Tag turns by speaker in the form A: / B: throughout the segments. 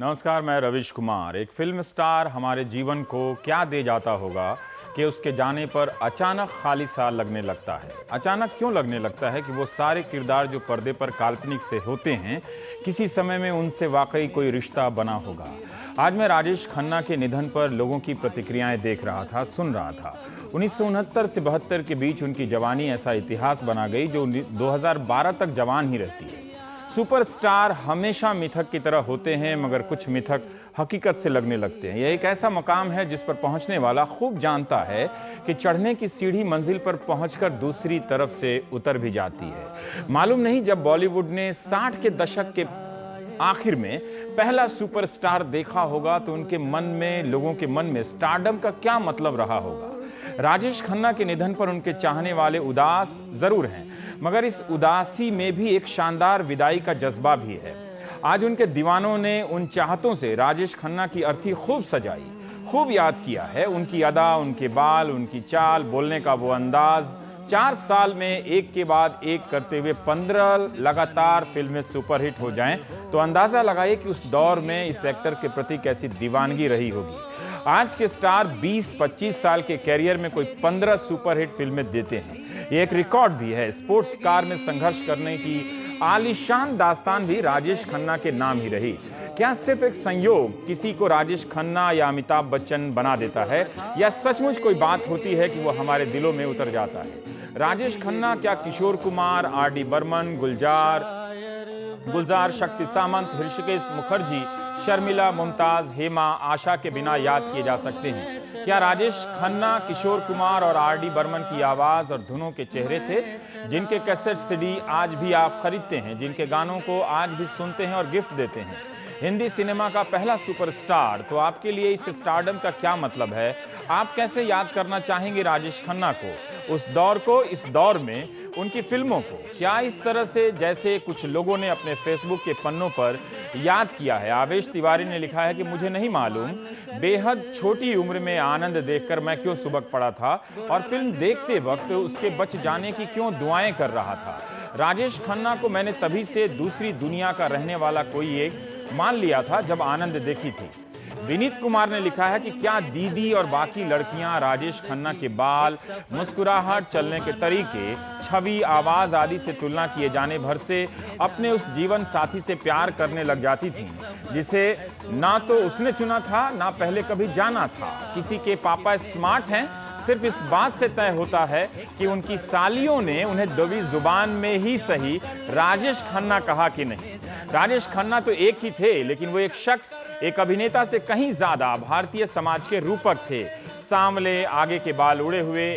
A: नमस्कार, मैं रविश कुमार। एक फिल्म स्टार हमारे जीवन को क्या दे जाता होगा कि उसके जाने पर अचानक खाली सा लगने लगता है। अचानक क्यों लगने लगता है कि वो सारे किरदार जो पर्दे पर काल्पनिक से होते हैं, किसी समय में उनसे वाकई कोई रिश्ता बना होगा। आज मैं राजेश खन्ना के निधन पर लोगों की प्रतिक्रियाएं देख रहा था, सुन रहा था। 1969 से 72 के बीच उनकी जवानी ऐसा इतिहास बना गई जो 2012 तक जवान ही रहती है। सुपरस्टार हमेशा मिथक की तरह होते हैं, मगर कुछ मिथक हकीकत से लगने लगते हैं। यह एक ऐसा मकाम है जिस पर पहुंचने वाला खूब जानता है कि चढ़ने की सीढ़ी मंजिल पर पहुंचकर दूसरी तरफ से उतर भी जाती है। मालूम नहीं, जब बॉलीवुड ने 60 के दशक के आखिर में पहला सुपरस्टार देखा होगा तो उनके मन में, लोगों के मन में स्टारडम का क्या मतलब रहा होगा। राजेश खन्ना के निधन पर उनके चाहने वाले उदास जरूर हैं, मगर इस उदासी में भी एक शानदार विदाई का जज्बा भी है। आज उनके दीवानों ने उन चाहतों से राजेश खन्ना की अर्थी खूब सजाई, खूब याद किया है। उनकी अदा, उनके बाल, उनकी चाल, बोलने का वो अंदाज। 4 साल में एक के बाद एक करते हुए 15 लगातार फिल्में सुपरहिट हो जाएं तो अंदाजा लगाइए कि उस दौर में इस एक्टर के प्रति कैसी दीवानगी रही होगी। आज के स्टार 20-25 साल के कैरियर में कोई 15 सुपरहिट फिल्में देते हैं। ये एक रिकॉर्ड भी है। स्पोर्ट्स कार में संघर्ष करने की आलीशान दास्तान भी राजेश खन्ना के नाम ही रही। क्या सिर्फ एक संयोग किसी को राजेश खन्ना या अमिताभ बच्चन बना देता है, या सचमुच कोई बात होती है कि वो हमारे दिलों में उतर जाता है? राजेश खन्ना क्या किशोर कुमार, आर.डी. बर्मन, गुलजार, शक्ति सामंत, ऋषिकेश मुखर्जी, शर्मिला, मुमताज, हेमा, आशा के बिना याद किए जा सकते हैं? क्या राजेश खन्ना, किशोर कुमार और आर.डी. बर्मन की आवाज और धुनों के चेहरे थे, जिनके कैसेट सीडी आज भी आप खरीदते हैं, जिनके गानों को आज भी सुनते हैं और गिफ्ट देते हैं? हिंदी सिनेमा का पहला सुपरस्टार, तो आपके लिए इस स्टारडम का क्या मतलब है? आप कैसे याद करना चाहेंगे राजेश खन्ना को, उस दौर को, इस दौर में उनकी फिल्मों को? क्या इस तरह से जैसे कुछ लोगों ने अपने फेसबुक के पन्नों पर याद किया है? आवेश तिवारी ने लिखा है कि मुझे नहीं मालूम बेहद छोटी उम्र में आनंद देखकर मैं क्यों सुबक पड़ा था और फिल्म देखते वक्त उसके बच जाने की क्यों दुआएं कर रहा था। राजेश खन्ना को मैंने तभी से दूसरी दुनिया का रहने वाला कोई एक मान लिया था जब आनंद देखी थी। विनीत कुमार ने लिखा है कि क्या दीदी और बाकी लड़कियां राजेश खन्ना के बाल, मुस्कुराहट, चलने के तरीके, छवि, आवाज आदि से तुलना किए जाने भर से अपने उस जीवन साथी से प्यार करने लग जाती थीं, जिसे ना तो उसने चुना था, ना पहले कभी जाना था। किसी के पापा स्मार्ट हैं, सिर्फ इस बात से तय होता है कि उनकी सालियों ने उन्हें दबी जुबान में ही सही राजेश खन्ना कहा कि नहीं। राजेश खन्ना तो एक ही थे, लेकिन वो एक शख्स, एक अभिनेता से कहीं ज्यादा भारतीय समाज के रूपक थे। सांवले, आगे के बाल उड़े हुए,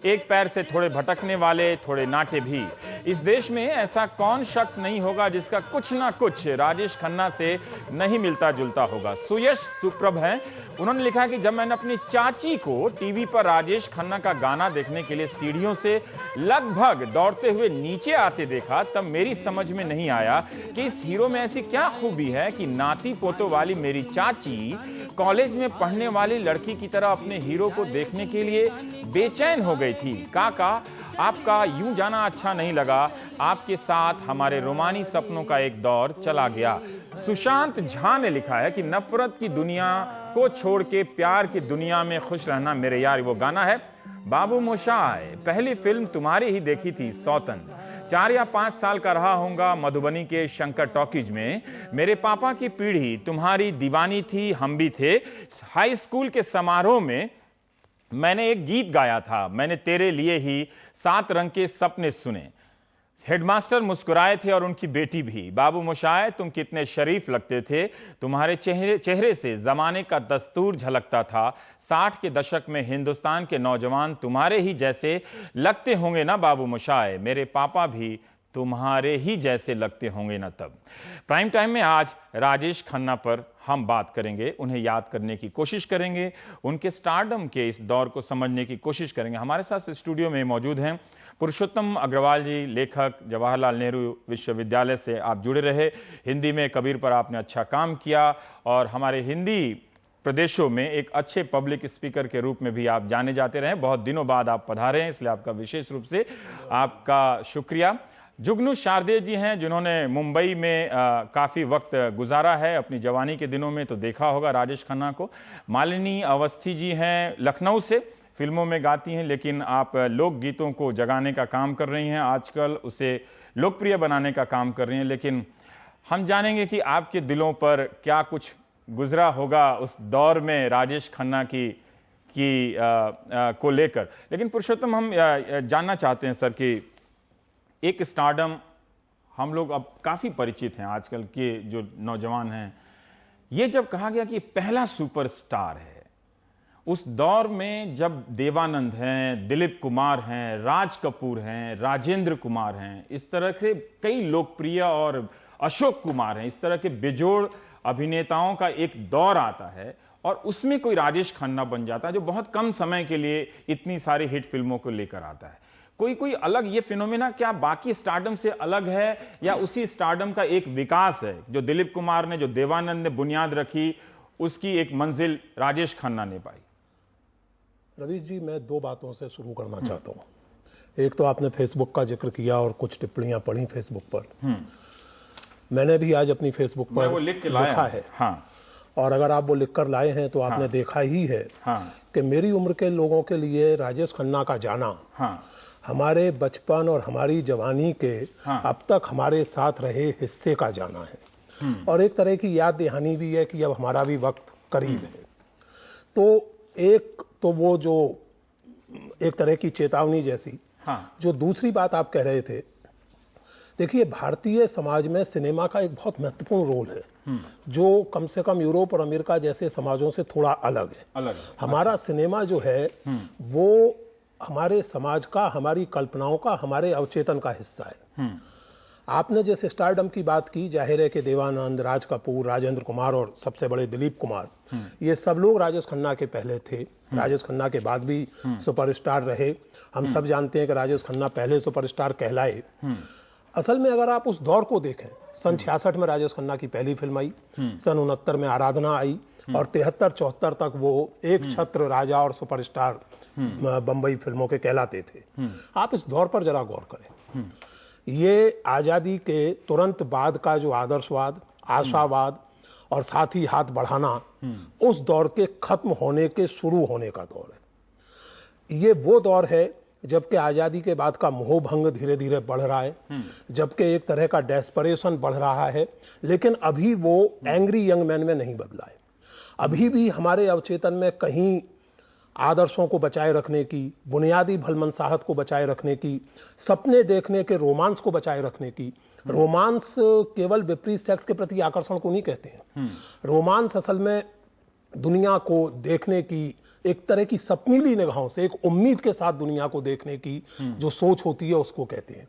A: एक पैर से थोड़े भटकने वाले, थोड़े नाटे भी। इस देश में ऐसा कौन शख्स नहीं होगा जिसका कुछ ना कुछ राजेश खन्ना से नहीं मिलता जुलता होगा। सुयश सुप्रभ हैं, उन्होंने लिखा कि जब मैंने अपनी चाची को टीवी पर राजेश खन्ना का गाना देखने के लिए सीढ़ियों से लगभग दौड़ते हुए नीचे आते देखा, तब मेरी समझ में नहीं आया कि इस हीरो में ऐसी क्या खूबी है कि नाती पोतों वाली मेरी चाची कॉलेज में पढ़ने वाली लड़की की तरह अपने हीरो को देखने के लिए बेचैन हो गई थी। काका, आपका यूं जाना अच्छा नहीं लगा। आपके साथ हमारे रोमानी सपनों का एक दौर चला गया। सुशांत झा ने लिखा है कि नफरत की दुनिया को छोड़ के प्यार की दुनिया में खुश रहना मेरे यार। वो गाना है बाबू मोशाय। पहली फिल्म तुम्हारी ही देखी थी, सौतन। 4 या 5 साल का रहा होऊंगा मधुबनी के शंकर टॉकीज में। मेरे पापा की पीढ़ी तुम्हारी दीवानी थी, हम भी थे। हाई स्कूल के समारोह में मैंने एक गीत गाया था, मैंने तेरे लिए ही 7 रंग के सपने सुने। हेडमास्टर मुस्कुराए थे और उनकी बेटी भी। बाबू मोशाय, तुम कितने शरीफ लगते थे, तुम्हारे चेहरे से जमाने का दस्तूर झलकता था। 60 के दशक में हिंदुस्तान के नौजवान तुम्हारे ही जैसे लगते होंगे ना बाबू मोशाय, मेरे पापा भी तुम्हारे ही जैसे लगते होंगे ना तब। प्राइम टाइम में आज राजेश खन्ना पर हम बात करेंगे, उन्हें याद करने की कोशिश करेंगे, उनके स्टारडम के इस दौर को समझने की कोशिश करेंगे। हमारे साथ स्टूडियो में मौजूद हैं पुरुषोत्तम अग्रवाल जी, लेखक, जवाहरलाल नेहरू विश्वविद्यालय से आप जुड़े रहे। हिंदी में कबीर पर आपने अच्छा काम किया और हमारे हिंदी प्रदेशों में एक अच्छे पब्लिक स्पीकर के रूप में भी आप जाने जाते रहे। बहुत दिनों बाद आप पधारे हैं, इसलिए आपका विशेष रूप से आपका शुक्रिया। जुगनू शारदे जी हैं जिन्होंने मुंबई में काफ़ी वक्त गुजारा है अपनी जवानी के दिनों में, तो देखा होगा राजेश खन्ना को। मालिनी अवस्थी जी हैं लखनऊ से, फिल्मों में गाती हैं लेकिन आप लोकगीतों को जगाने का काम कर रही हैं, आजकल उसे लोकप्रिय बनाने का काम कर रही हैं। लेकिन हम जानेंगे कि आपके दिलों पर क्या कुछ गुजरा होगा उस दौर में राजेश खन्ना को लेकर। लेकिन पुरुषोत्तम, हम जानना चाहते हैं सर कि एक स्टारडम हम लोग अब काफ़ी परिचित हैं, आजकल के जो नौजवान हैं, ये जब कहा गया कि पहला सुपरस्टार है, उस दौर में जब देवानंद हैं, दिलीप कुमार हैं, राज कपूर हैं, राजेंद्र कुमार हैं, इस तरह के कई लोकप्रिय, और अशोक कुमार हैं, इस तरह के बेजोड़ अभिनेताओं का एक दौर आता है और उसमें कोई राजेश खन्ना बन जाता है जो बहुत कम समय के लिए इतनी सारी हिट फिल्मों को लेकर आता है। कोई अलग ये फिनोमेना क्या बाकी स्टारडम से अलग है, या उसी स्टारडम का एक विकास है जो दिलीप कुमार ने, जो देवानंद ने बुनियाद रखी, उसकी एक मंजिल राजेश खन्ना ने पाई?
B: रवीश जी, मैं दो बातों से शुरू करना चाहता हूं। एक तो आपने फेसबुक का जिक्र किया और कुछ टिप्पणियां पढ़ी फेसबुक पर। मैंने भी आज अपनी फेसबुक पर
A: वो लिख के लिखा है। हाँ।
B: और अगर आप वो लिख कर लाए हैं तो आपने देखा ही है कि मेरी उम्र के लोगों के लिए राजेश खन्ना का जाना हमारे बचपन और हमारी जवानी के अब तक हमारे साथ रहे हिस्से का जाना है, और एक तरह की याद दहानी भी है कि अब हमारा भी वक्त करीब है। तो एक तो वो जो एक तरह की चेतावनी जैसी, जो दूसरी बात आप कह रहे थे, देखिए भारतीय समाज में सिनेमा का एक बहुत महत्वपूर्ण रोल है जो कम से कम यूरोप और अमेरिका जैसे समाजों से थोड़ा अलग है। हमारा सिनेमा जो है वो हमारे समाज का, हमारी कल्पनाओं का, हमारे अवचेतन का हिस्सा है। आपने जैसे स्टारडम की बात की, जाहिर है कि देवानंद, राज कपूर, राजेंद्र कुमार और सबसे बड़े दिलीप कुमार, ये सब लोग राजेश खन्ना के पहले थे। राजेश खन्ना के बाद भी सुपरस्टार रहे। हम सब जानते हैं कि राजेश खन्ना पहले सुपरस्टार कहलाए। असल में अगर आप उस दौर को देखें, सन 66 में राजेश खन्ना की पहली फिल्म आई, सन 69 में आराधना आई, और 73-74 तक वो एक छत्र राजा और सुपरस्टार बंबई फिल्मों के कहलाते थे। आप इस दौर पर जरा गौर करें। ये आज़ादी के तुरंत बाद का जो आदर्शवाद, आशावाद और साथ ही हाथ बढ़ाना, उस दौर के खत्म होने के शुरू होने का दौर है। ये वो दौर है जबकि आज़ादी के बाद का मोहभंग धीरे धीरे बढ़ रहा है, जबकि एक तरह का डेस्परेशन बढ़ रहा है, लेकिन अभी वो एंग्री यंग मैन में नहीं बदला है। अभी भी हमारे अवचेतन में कहीं आदर्शों को बचाए रखने की, बुनियादी भलमनसाहत को बचाए रखने की, सपने देखने के रोमांस को बचाए रखने की। रोमांस केवल विपरीत सेक्स के प्रति आकर्षण को नहीं कहते हैं। रोमांस असल में दुनिया को देखने की एक तरह की सपनीली निगाहों से, एक उम्मीद के साथ दुनिया को देखने की जो सोच होती है, उसको कहते हैं।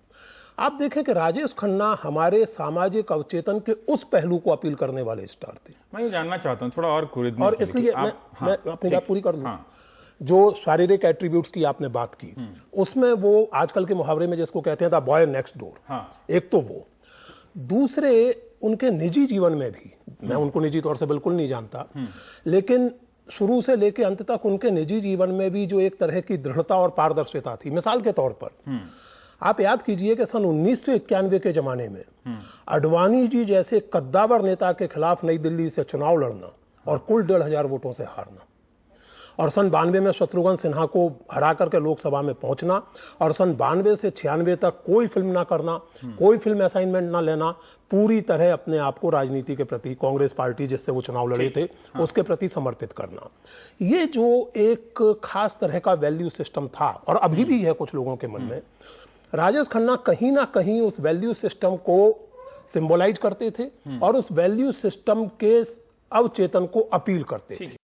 B: आप देखें कि राजेश खन्ना हमारे सामाजिक अवचेतन के उस पहलू को अपील करने वाले स्टार थे।
A: मैं ये जानना चाहता हूँ थोड़ा और खुरीदने,
B: और इसलिए मैं अपनी बात पूरी कर लूं। जो शारीरिक एट्रीब्यूट्स की आपने बात की, उसमें वो आजकल के मुहावरे में जिसको कहते हैं द बॉय नेक्स्ट डोर, एक तो वो। दूसरे, उनके निजी जीवन में भी, मैं उनको निजी तौर से बिल्कुल नहीं जानता, लेकिन शुरू से लेकर अंत तक उनके निजी जीवन में भी जो एक तरह की दृढ़ता और पारदर्शिता थी। मिसाल के तौर पर आप याद कीजिए कि सन 1991 के जमाने में अडवाणी जी जैसे कद्दावर नेता के खिलाफ नई दिल्ली से चुनाव लड़ना और कुल 1,500 वोटों से हारना, और सन 92 में शत्रुघ्न सिन्हा को हरा करके लोकसभा में पहुंचना, और सन 92 से 96 तक कोई फिल्म ना करना, कोई फिल्म असाइनमेंट ना लेना, पूरी तरह अपने आप को राजनीति के प्रति, कांग्रेस पार्टी जिससे वो चुनाव लड़े थे उसके प्रति समर्पित करना। ये जो एक खास तरह का वैल्यू सिस्टम था, और अभी भी है कुछ लोगों के मन में, राजेश खन्ना कहीं ना कहीं उस वैल्यू सिस्टम को सिंबलाइज करते थे और उस वैल्यू सिस्टम के अवचेतन को अपील करते थे।